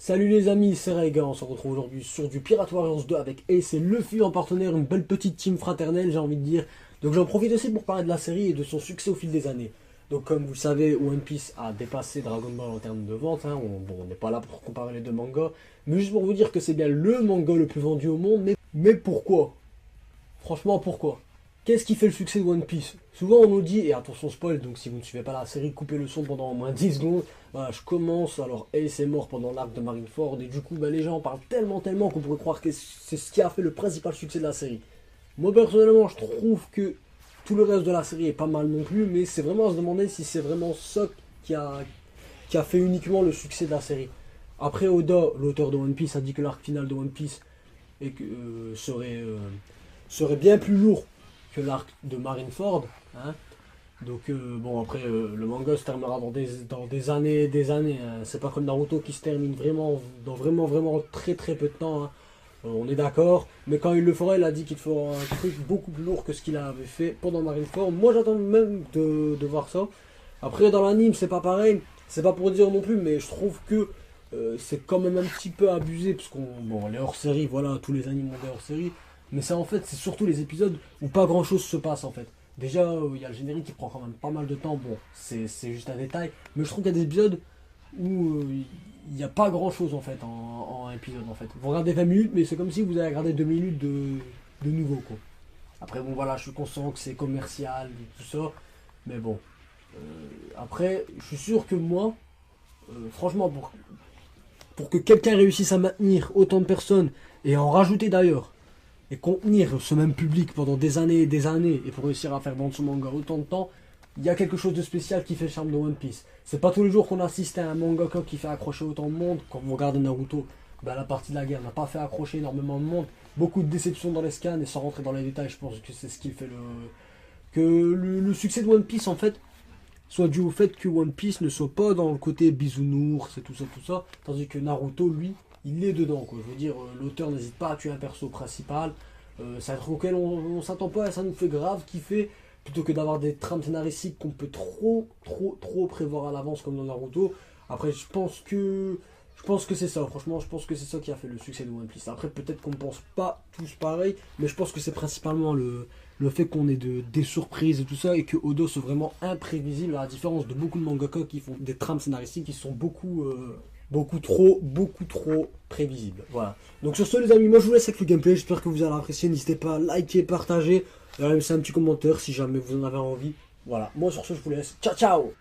Salut les amis, c'est Rega, on se retrouve aujourd'hui sur du Pirate Warriors 2 avec Ace et Luffy en partenaire, une belle petite team fraternelle j'ai envie de dire. Donc j'en profite aussi pour parler de la série et de son succès au fil des années. Donc comme vous le savez, One Piece a dépassé Dragon Ball en termes de vente, hein. On n'est pas là pour comparer les deux mangas, mais juste pour vous dire que c'est bien le manga le plus vendu au monde, mais pourquoi? Franchement, pourquoi? Qu'est-ce qui fait le succès de One Piece? Souvent on nous dit, et attention spoil, donc si vous ne suivez pas la série, coupez le son pendant au moins 10 secondes. Voilà, je commence, alors Ace est mort pendant l'arc de Marineford, et du coup les gens parlent tellement qu'on pourrait croire que c'est ce qui a fait le principal succès de la série. Moi personnellement, je trouve que tout le reste de la série est pas mal non plus, mais c'est vraiment à se demander si c'est vraiment ça qui a, qui a fait uniquement le succès de la série. Après Oda, l'auteur de One Piece, a dit que l'arc final de One Piece serait bien plus lourd que l'arc de Marineford. Hein. Donc bon après le manga se terminera dans des années et des années. Hein. C'est pas comme Naruto qui se termine vraiment dans vraiment très peu de temps. Hein. On est d'accord, mais quand il le fera, il a dit qu'il fera un truc beaucoup plus lourd que ce qu'il avait fait pendant Marineford. Moi j'attends même de voir ça. Après dans l'anime c'est pas pareil, c'est pas pour dire non plus, mais je trouve que c'est quand même un petit peu abusé, parce qu'on bon les hors-série, voilà, tous les animes ont des hors-série, mais ça en fait c'est surtout les épisodes où pas grand chose se passe en fait. Déjà il y a le générique qui prend quand même pas mal de temps, bon c'est juste un détail, mais je trouve qu'il y a des épisodes où il n'y a pas grand chose en fait en épisode en fait. Vous regardez 20 minutes, mais c'est comme si vous avez regardé 2 minutes de nouveau quoi. Après bon voilà, je suis conscient que c'est commercial et tout ça, mais bon. Après, je suis sûr que moi, franchement, pour que quelqu'un réussisse à maintenir autant de personnes, et en rajouter d'ailleurs, et contenir ce même public pendant des années et des années, et pour réussir à faire vendre son manga autant de temps, il y a quelque chose de spécial qui fait le charme de One Piece. C'est pas tous les jours qu'on assiste à un mangaka qui fait accrocher autant de monde. Quand vous regardez Naruto, ben, la partie de la guerre n'a pas fait accrocher énormément de monde. Beaucoup de déceptions dans les scans, et sans rentrer dans les détails, je pense que c'est ce qui fait le succès de One Piece en fait soit dû au fait que One Piece ne soit pas dans le côté bisounours et tout ça, tandis que Naruto, lui, il est dedans, quoi. Je veux dire, l'auteur n'hésite pas à tuer un perso principal, c'est un truc auquel on s'attend pas et ça nous fait grave kiffer, plutôt que d'avoir des trames scénaristiques qu'on peut trop prévoir à l'avance comme dans Naruto. Après, je pense que c'est ça, franchement, je pense que c'est ça qui a fait le succès de One Piece. Après, peut-être qu'on ne pense pas tous pareil, mais je pense que c'est principalement le fait qu'on ait des surprises et tout ça, et que Odo soit vraiment imprévisible, à la différence de beaucoup de mangaka qui font des trames scénaristiques qui sont beaucoup trop prévisibles. Voilà. Donc sur ce les amis, moi je vous laisse avec le gameplay, j'espère que vous allez apprécier, n'hésitez pas à liker, partager, et à laisser un petit commentaire si jamais vous en avez envie. Voilà, moi sur ce je vous laisse, ciao ciao.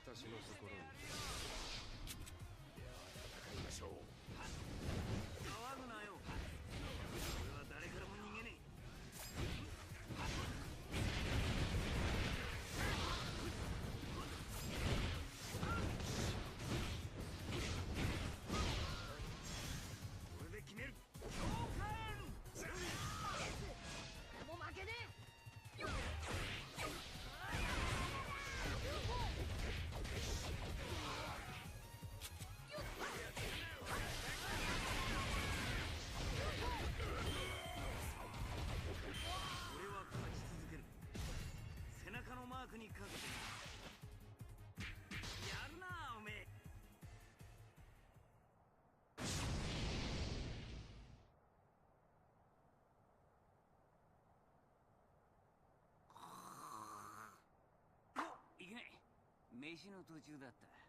私のところに戦いましょう。騒ぐなよ。俺は誰からも逃げねえ。これで決める。もう負けねえ。俺は勝ち続ける。背中のマークにかけてやるなおめえ。いけない。飯の途中だった。